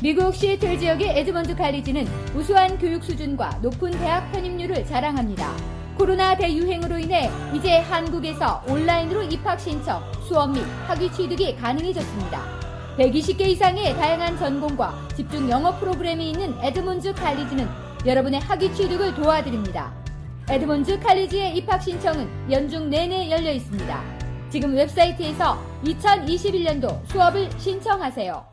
미국 시애틀 지역의 에드먼드 칼리지는 우수한 교육 수준과 높은 대학 편입률을 자랑합니다. 코로나 대유행으로 인해 이제 한국에서 온라인으로 입학 신청, 수업 및 학위 취득이 가능해졌습니다. 120개 이상의 다양한 전공과 집중 영어 프로그램이 있는 에드먼드 칼리지는 여러분의 학위 취득을 도와드립니다. 에드먼드 칼리지의 입학 신청은 연중 내내 열려 있습니다. 지금 웹사이트에서 2021년도 수업을 신청하세요.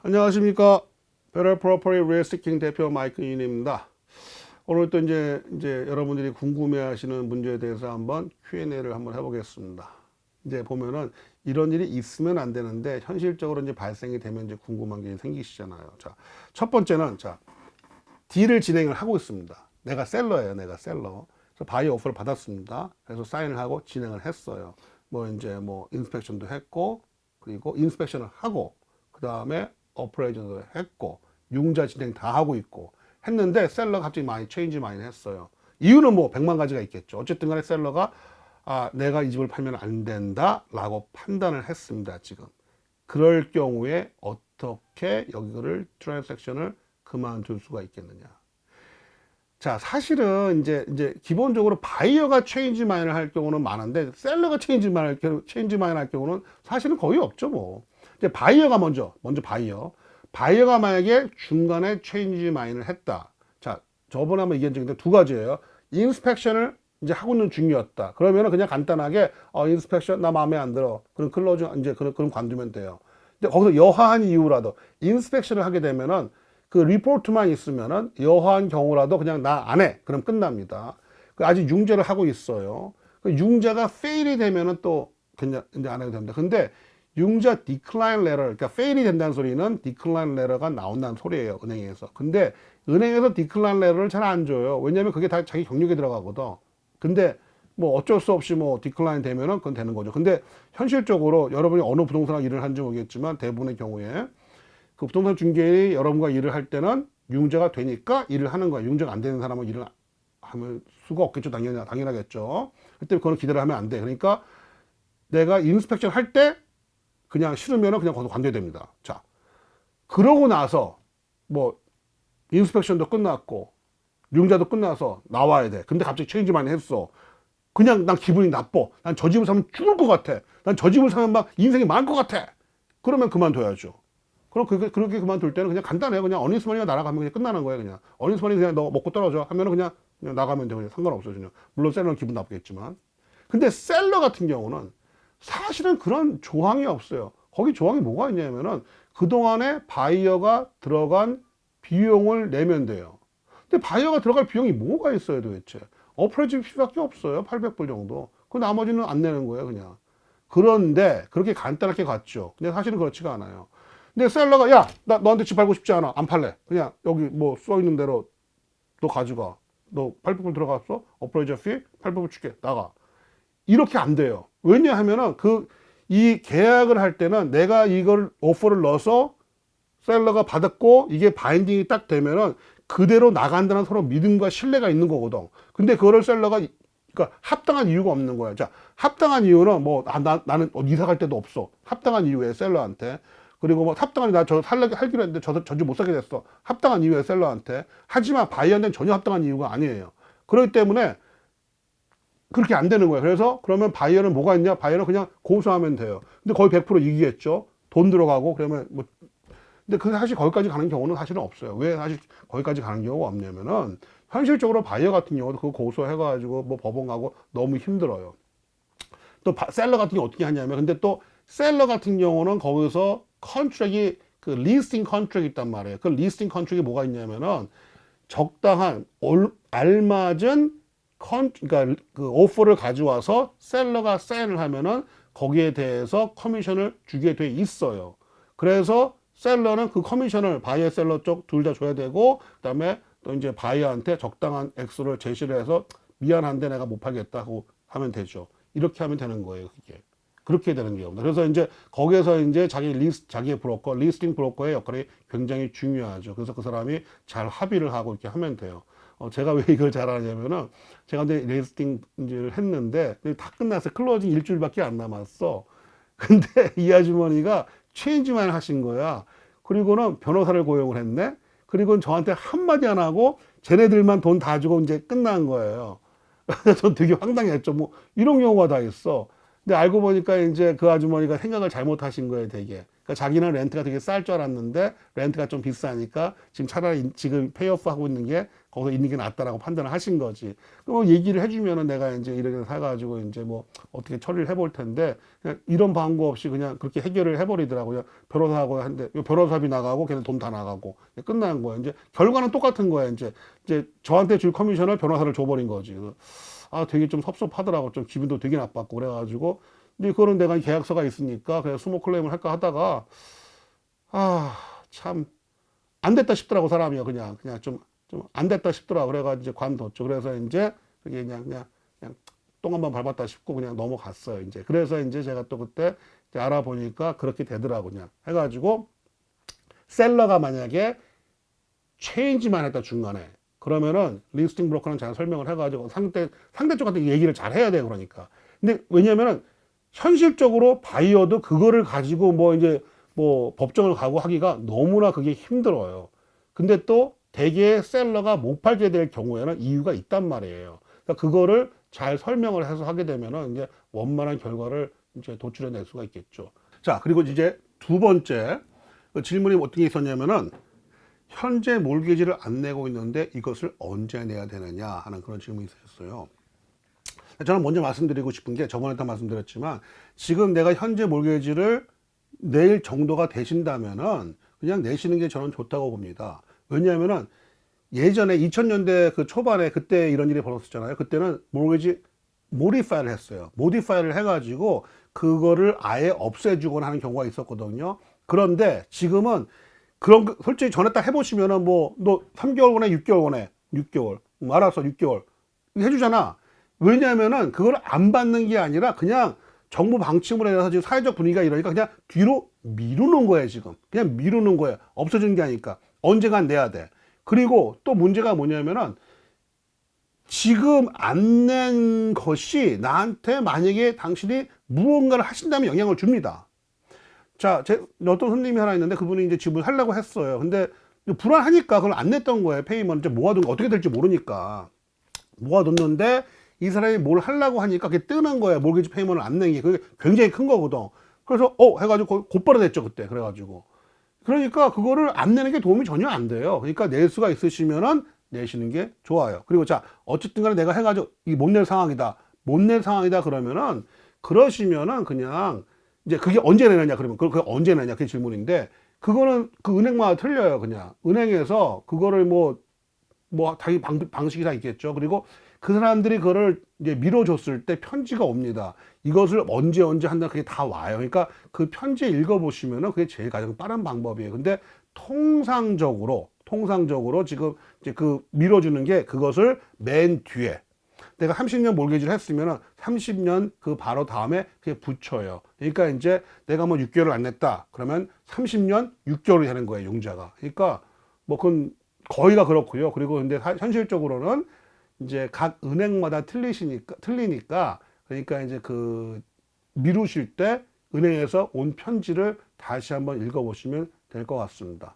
안녕하십니까. Better Property Real Estate King 대표 마이크 윤입니다. 오늘 또 이제 여러분들이 궁금해하시는 문제에 대해서 한번 Q&A를 한번 해보겠습니다. 이제 보면은 이런 일이 있으면 안 되는데 현실적으로 이제 발생이 되면 이제 궁금한 게 생기시잖아요. 자, 첫 번째는 딜을 진행을 하고 있습니다. 내가 셀러예요, 내가 셀러. 그래서 바이어 오퍼를 받았습니다. 그래서 사인을 하고 진행을 했어요. 인스펙션도 했고, 그리고 인스펙션을 하고, 그 다음에 어프레이저도 했고, 융자 진행 다 하고 있고 했는데 셀러가 갑자기 체인지 많이 했어요. 이유는 100만 가지가 있겠죠. 어쨌든 간에 셀러가 내가 이 집을 팔면 안 된다 라고 판단을 했습니다. 지금 그럴 경우에 어떻게 여기를 트랜잭션을 그만둘 수가 있겠느냐. 자, 사실은 이제 기본적으로 바이어가 체인지 마인을 할 경우는 많은데 셀러가 체인지 마인 할 경우는 사실은 거의 없죠. 이제 바이어가 먼저 바이어가 만약에 중간에 체인지 마인을 했다. 자, 저번에 한번 얘기한 적이 있는데 두 가지예요. 인스펙션을 이제 하고 있는 중이었다. 그러면은 그냥 간단하게 인스펙션 나 마음에 안 들어. 그럼 클로즈 이제 그럼 관두면 돼요. 근데 거기서 여하한 이유라도 인스펙션을 하게 되면은 그 리포트만 있으면은 여하한 경우라도 그냥 나 안 해. 그럼 끝납니다. 아직 융자를 하고 있어요. 그 융자가 페일이 되면은 또 그냥 이제 안 해도 됩니다. 근데 융자 decline letter, 그러니까 fail이 된다는 소리는 decline letter가 나온다는 소리예요, 은행에서. 근데 은행에서 decline letter를 잘 안 줘요. 왜냐면 그게 다 자기 경력에 들어가거든. 근데 어쩔 수 없이 decline 되면은 그건 되는 거죠. 근데 현실적으로 여러분이 어느 부동산 일을 하는지 모르겠지만 대부분의 경우에 그 부동산 중개인이 여러분과 일을 할 때는 융자가 되니까 일을 하는 거야. 융자가 안 되는 사람은 일을 하면 수가 없겠죠. 당연하겠죠. 그때 그거는 기대를 하면 안 돼. 그러니까 내가 인스펙션 할 때 그냥 싫으면은 그냥 거기서 관둬야 됩니다. 자, 그러고 나서 인스펙션도 끝났고 융자도 끝나서 나와야 돼. 근데 갑자기 체인지 많이 했어. 그냥 난 기분이 나빠. 난 저 집을 사면 죽을 것 같아. 난 저 집을 사면 막 인생이 망할 것 같아. 그러면 그만둬야죠. 그럼 그렇게 그만둘 때는 그냥 간단해요. 그냥 어니스머니가 날아가면 그냥 끝나는 거예요. 그냥 어니스머니 그냥 너 먹고 떨어져 하면은 그냥 나가면 돼. 그냥 상관없어요. 그냥. 물론 셀러는 기분 나쁘겠지만. 근데 셀러 같은 경우는 사실은 그런 조항이 없어요. 거기 조항이 뭐가 있냐면은 그동안에 바이어가 들어간 비용을 내면 돼요. 근데 바이어가 들어갈 비용이 뭐가 있어요 도대체? 어프레이지 피밖에 없어요. 800불 정도. 그 나머지는 안 내는 거예요 그냥. 그런데 그렇게 간단하게 갔죠. 근데 사실은 그렇지가 않아요. 근데 셀러가 야, 나 너한테 집 팔고 싶지 않아. 안 팔래. 그냥 여기 써 있는 대로 너 가져가. 너 800불 들어갔어? 어프레이저 피 800불 줄게. 나가. 이렇게 안 돼요. 왜냐하면은 이 계약을 할 때는 내가 이걸 오퍼를 넣어서 셀러가 받았고 이게 바인딩이 딱 되면은 그대로 나간다는 서로 믿음과 신뢰가 있는 거거든. 근데 그거를 셀러가 그러니까 합당한 이유가 없는 거야. 자, 합당한 이유는 나는 이사 갈 때도 없어. 합당한 이유에 셀러한테. 그리고 합당한 나 저 살기로 했는데 저 집 못 사게 됐어. 합당한 이유에 셀러한테. 하지만 바이어한테는 전혀 합당한 이유가 아니에요. 그렇기 때문에 그렇게 안 되는 거예요. 그래서 그러면 바이어는 뭐가 있냐? 바이어는 그냥 고소하면 돼요. 근데 거의 100% 이기겠죠. 돈 들어가고 그러면 근데 그 사실 거기까지 가는 경우는 사실은 없어요. 왜 사실 거기까지 가는 경우가 없냐면은 현실적으로 바이어 같은 경우도 그거 고소해가지고 법원 가고 너무 힘들어요. 또 셀러 같은 경우 어떻게 하냐면 근데 또 셀러 같은 경우는 거기서 컨트랙이 그 리스팅 컨트랙이 있단 말이에요. 그 리스팅 컨트랙이 뭐가 있냐면은 적당한 알맞은 그러니까 그 오퍼를 가져와서 셀러가 사인을 하면은 거기에 대해서 커미션을 주게 돼 있어요. 그래서 셀러는 그 커미션을 바이어 셀러 쪽 둘 다 줘야 되고, 그다음에 또 이제 바이어한테 적당한 액수를 제시를 해서 미안한데 내가 못 팔겠다고 하면 되죠. 이렇게 하면 되는 거예요, 그게. 그렇게 되는 경우입니다. 그래서 이제 거기에서 이제 자기의 브로커, 리스팅 브로커의 역할이 굉장히 중요하죠. 그래서 그 사람이 잘 합의를 하고 이렇게 하면 돼요. 제가 왜 이걸 잘하냐면은 제가 이제 리스팅을 했는데 다 끝났어요. 클로징 일주일밖에 안 남았어. 근데 이 아주머니가 체인지만 하신 거야. 그리고는 변호사를 고용을 했네. 그리고 저한테 한마디 안 하고 쟤네들만 돈 다 주고 이제 끝난 거예요. 전 되게 황당했죠. 뭐 이런 경우가 다 있어. 근데 알고 보니까 이제 그 아주머니가 생각을 잘못하신 거예요, 되게. 그러니까 자기는 렌트가 되게 쌀 줄 알았는데 렌트가 좀 비싸니까 지금 차라리 지금 페이오프 하고 있는 게 거기서 있는 게 낫다라고 판단을 하신 거지. 그럼 얘기를 해주면은 내가 이제 이렇게 사가지고 이제 뭐 어떻게 처리를 해볼 텐데 그냥 이런 방법 없이 그냥 그렇게 해결을 해버리더라고요. 변호사하고 한데 변호사비 나가고 걔네 돈 다 나가고 끝난 거예요. 이제 결과는 똑같은 거예요. 이제 저한테 줄 커미션을 변호사를 줘버린 거지. 아, 되게 좀 섭섭하더라고. 좀 기분도 되게 나빴고 그래가지고. 근데 그거는 내가 계약서가 있으니까 그냥 수모 클레임을 할까 하다가 참 안 됐다 싶더라고 사람이요. 그냥 좀 안 됐다 싶더라고. 그래가지고 이제 관뒀죠. 그래서 이제 그게 그냥 똥 한번 밟았다 싶고 그냥 넘어갔어요. 이제 그래서 이제 제가 또 그때 이제 알아보니까 그렇게 되더라고. 그냥 해가지고 셀러가 만약에 체인지만 했다 중간에 그러면은 리스팅 브로커는 잘 설명을 해가지고 상대 쪽한테 얘기를 잘 해야 돼요. 그러니까. 근데 왜냐면은 현실적으로 바이어도 그거를 가지고 뭐 이제 뭐 법정을 가고 하기가 너무나 그게 힘들어요. 근데 또 대개 셀러가 못 팔게 될 경우에는 이유가 있단 말이에요. 그러니까 그거를 잘 설명을 해서 하게 되면은 이제 원만한 결과를 이제 도출해낼 수가 있겠죠. 자, 그리고 이제 두 번째 그 질문이 어떤 게 있었냐면은 현재 몰개지를 안 내고 있는데 이것을 언제 내야 되느냐 하는 그런 질문이 있었어요. 저는 먼저 말씀드리고 싶은 게 저번에 다 말씀드렸지만 지금 내가 현재 몰개지를 낼 정도가 되신다면은 그냥 내시는 게 저는 좋다고 봅니다. 왜냐하면은 예전에 2000년대 그 초반에 그때 이런 일이 벌어졌잖아요. 그때는 몰개지 모디파이를 했어요. 모디파이를 해가지고 그거를 아예 없애주거나 하는 경우가 있었거든요. 그런데 지금은 그런 거 솔직히 전에 딱 해보시면은 뭐 너 3개월 원에 6개월 원에 6개월 알았어 6개월 해주잖아. 왜냐하면은 그걸 안 받는 게 아니라 그냥 정부 방침으로 해서 지금 사회적 분위기가 이러니까 그냥 뒤로 미루는 거예요. 지금 그냥 미루는 거예요. 없어지는 게 아니니까 언젠간 내야 돼. 그리고 또 문제가 뭐냐면은 지금 안 낸 것이 나한테 만약에 당신이 무언가를 하신다면 영향을 줍니다. 자, 어떤 손님이 하나 있는데 그분이 이제 집을 하려고 했어요. 근데 불안하니까 그걸 안 냈던 거예요. 페이먼트 모아둔 거 어떻게 될지 모르니까 모아뒀는데 이 사람이 뭘 하려고 하니까 그게 뜨는 거예요. 몰개지 페이먼트를 안 낸 게 그게 굉장히 큰 거거든. 그래서 해가지고 곧바로 냈죠 그때. 그래가지고 그러니까 그거를 안 내는 게 도움이 전혀 안 돼요. 그러니까 낼 수가 있으시면은 내시는 게 좋아요. 그리고 자 어쨌든 간에 내가 해가지고 이 못 낼 상황이다. 못 낼 상황이다 그러면은 그러시면은 그냥 이제 그게 언제 내느냐 그러면 그게 언제 내냐 그게 질문인데 그거는 그 은행마다 틀려요. 그냥 은행에서 그거를 뭐 자기 방식이 다 있겠죠. 그리고 그 사람들이 그거를 이제 밀어줬을 때 편지가 옵니다. 이것을 언제 한다 그게 다 와요. 그러니까 그 편지 읽어보시면은 그게 제일 가장 빠른 방법이에요. 근데 통상적으로 지금 이제 그 밀어주는 게 그것을 맨 뒤에 내가 30년 몰개지를 했으면은 30년 그 바로 다음에 그게 붙여요. 그러니까 이제 내가 뭐 6개월을 안 냈다. 그러면 30년 6개월이 되는 거예요, 용자가. 그러니까 뭐 그건 거의가 그렇고요. 그리고 근데 현실적으로는 이제 각 은행마다 틀리니까 그러니까 이제 그 미루실 때 은행에서 온 편지를 다시 한번 읽어보시면 될 것 같습니다.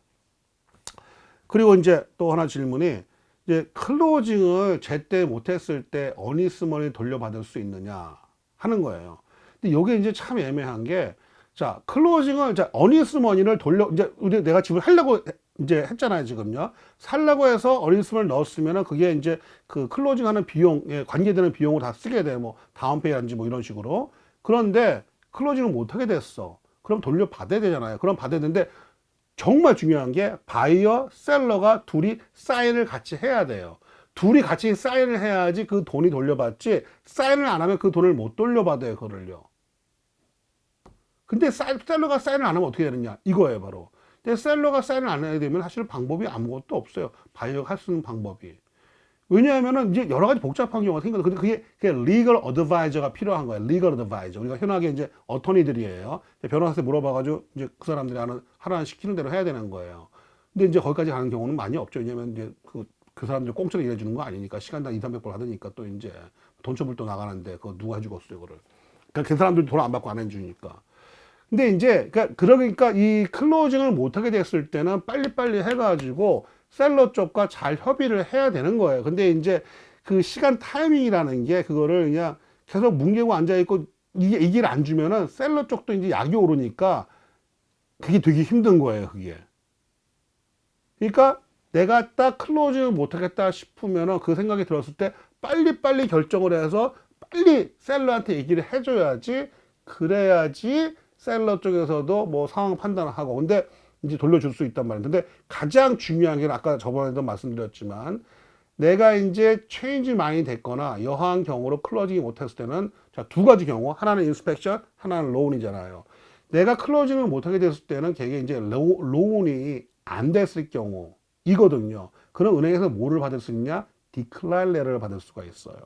그리고 이제 또 하나 질문이 이제 클로징을 제때 못했을 때 어니스머니 돌려받을 수 있느냐 하는 거예요. 근데 이게 이제 참 애매한 게, 자 클로징을 어니스머니를 이제 내가 집을 하려고 이제 했잖아요. 지금요 살려고 해서 어니스머니를 넣었으면은 그게 이제 그 클로징하는 비용에 관계되는 비용을 다 쓰게 돼. 뭐 다운페이라든지 뭐 이런 식으로. 그런데 클로징을 못하게 됐어. 그럼 돌려받아야 되잖아요. 그럼 받아야 되는데 정말 중요한 게 바이어, 셀러가 둘이 사인을 같이 해야 돼요. 둘이 같이 사인을 해야지 그 돈이 돌려받지, 사인을 안 하면 그 돈을 못 돌려받아요, 그거를요. 근데 셀러가 사인을 안 하면 어떻게 되느냐? 이거예요, 바로. 근데 셀러가 사인을 안 해야 되면 사실 방법이 아무것도 없어요. 바이어할 수 있는 방법이. 왜냐하면은 이제 여러 가지 복잡한 경우가 생겨서 그게 legal advisor가 필요한 거예요. legal advisor. 우리가 현하게 이제 어터니들이에요. 변호사한테 물어봐가지고 이제 그 사람들이 하라는 시키는 대로 해야 되는 거예요. 근데 이제 거기까지 가는 경우는 많이 없죠. 왜냐면 이제 그 사람들 공짜로 일해주는 거 아니니까 시간당 200~300불 받으니까 또 이제 돈처벌 또 나가는데 그거 누가 해주겠어요, 그거를. 그러니까 그 사람들 돈 안 받고 안 해주니까. 근데 이제 그러니까 이 클로징을 못하게 됐을 때는 빨리빨리 해가지고 셀러 쪽과 잘 협의를 해야 되는 거예요. 근데 이제 그 시간 타이밍이라는 게 그거를 그냥 계속 뭉개고 앉아있고 이게 이 길 안 주면은 셀러 쪽도 이제 약이 오르니까 그게 되게 힘든 거예요, 그게. 그러니까 내가 딱 클로징을 못하겠다 싶으면은 그 생각이 들었을 때 빨리빨리 결정을 해서 빨리 셀러한테 얘기를 해줘야지, 그래야지 셀러 쪽에서도 뭐 상황 판단을 하고, 근데 이제 돌려줄 수 있단 말이에요. 근데 가장 중요한 게 아까 저번에도 말씀드렸지만 내가 이제 체인지 많이 됐거나 여하한 경우로 클로징이 못했을 때는 자, 두 가지 경우, 하나는 인스펙션, 하나는 로운이잖아요. 내가 클로징을 못하게 됐을 때는 걔가 이제 로운이 안 됐을 경우이거든요. 그럼 은행에서 뭐를 받을 수 있냐? 디클라인 레터를 받을 수가 있어요.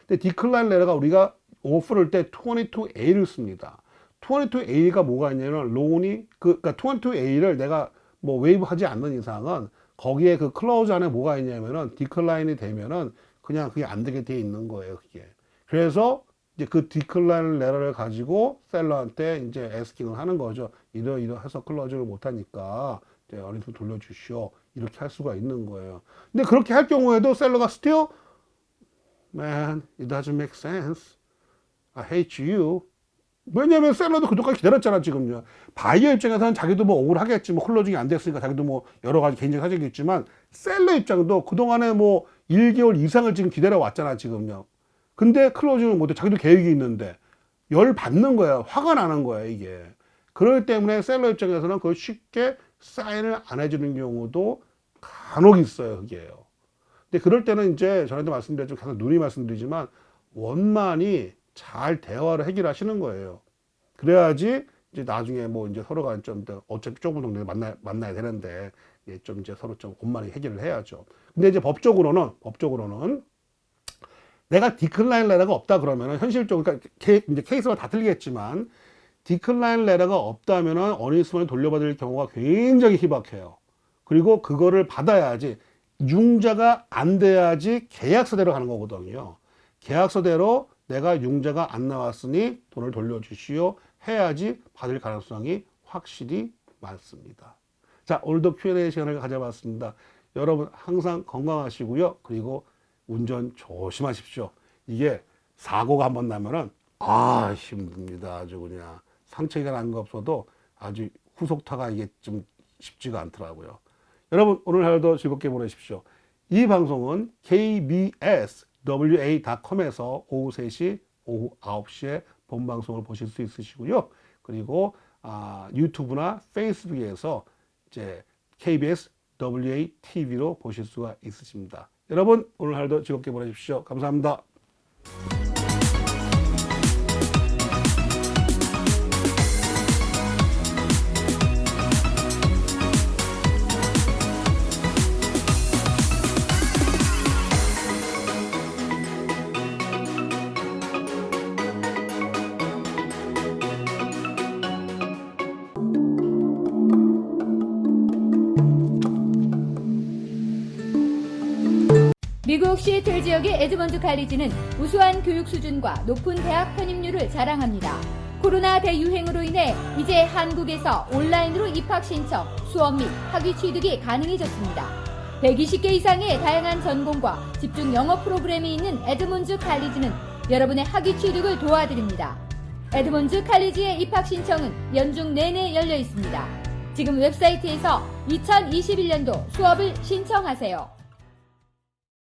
근데 디클라인 레터가 우리가 오프를 때 22A를 씁니다. 22A가 뭐가 있냐면 로운이 그러니까 22A를 내가 뭐 웨이브 하지 않는 이상은 거기에 그 클로즈 안에 뭐가 있냐면은 디클라인이 되면은 그냥 그게 안 되게 돼 있는 거예요, 그게. 그래서 이제 그 디클라인 레터를 가지고 셀러한테 이제 에스킹을 하는 거죠. 이러해서 클로즈를 못 하니까 이제 어린이 돌려주시오. 이렇게 할 수가 있는 거예요. 근데 그렇게 할 경우에도 셀러가 still man, it doesn't make sense. I hate you. 왜냐면 셀러도 그동안 기다렸잖아, 지금요. 바이어 입장에서는 자기도 뭐 억울하겠지, 뭐 클로징이 안 됐으니까 자기도 뭐 여러 가지 개인적인 사정이 있지만 셀러 입장도 그동안에 뭐 1개월 이상을 지금 기다려 왔잖아, 지금요. 근데 클로징을 못해. 자기도 계획이 있는데 열 받는 거야. 화가 나는 거야, 이게. 그렇기 때문에 셀러 입장에서는 그걸 쉽게 사인을 안 해주는 경우도 간혹 있어요, 그게요. 근데 그럴 때는 이제 전에도 말씀드렸지만 계속 누누이 말씀드리지만 원만히 잘 대화를 해결하시는 거예요. 그래야지 이제 나중에 뭐 이제 서로가 좀 어차피 조금 정도 만나야 되는데 좀 이제 서로 좀 원만히 해결을 해야죠. 근데 이제 법적으로는 내가 디클라인 레터가 없다 그러면은 현실적으로 그러니까 이제 케이스가 다 틀리겠지만 디클라인 레터가 없다면은 어니스먼을 돌려받을 경우가 굉장히 희박해요. 그리고 그거를 받아야지 융자가 안 돼야지 계약서대로 가는 거거든요. 계약서대로 내가 융자가 안 나왔으니 돈을 돌려주시오 해야지 받을 가능성이 확실히 많습니다. 자, 오늘도 Q&A 시간을 가져봤습니다. 여러분 항상 건강하시고요. 그리고 운전 조심하십시오. 이게 사고가 한번 나면은 힘듭니다. 아주 그냥 상처가 난 거 없어도 아주 후속타가 이게 좀 쉽지가 않더라고요. 여러분 오늘 하루도 즐겁게 보내십시오. 이 방송은 KBS wa.com에서 오후 3시, 오후 9시에 본방송을 보실 수 있으시고요. 그리고 유튜브나 페이스북에서 이제 KBS WA.tv로 보실 수가 있으십니다. 여러분 오늘 하루도 즐겁게 보내십시오. 감사합니다. 미국 시애틀 지역의 에드먼드 칼리지는 우수한 교육 수준과 높은 대학 편입률을 자랑합니다. 코로나 대유행으로 인해 이제 한국에서 온라인으로 입학 신청, 수업 및 학위 취득이 가능해졌습니다. 120개 이상의 다양한 전공과 집중 영어 프로그램이 있는 에드먼드 칼리지는 여러분의 학위 취득을 도와드립니다. 에드먼드 칼리지의 입학 신청은 연중 내내 열려 있습니다. 지금 웹사이트에서 2021년도 수업을 신청하세요.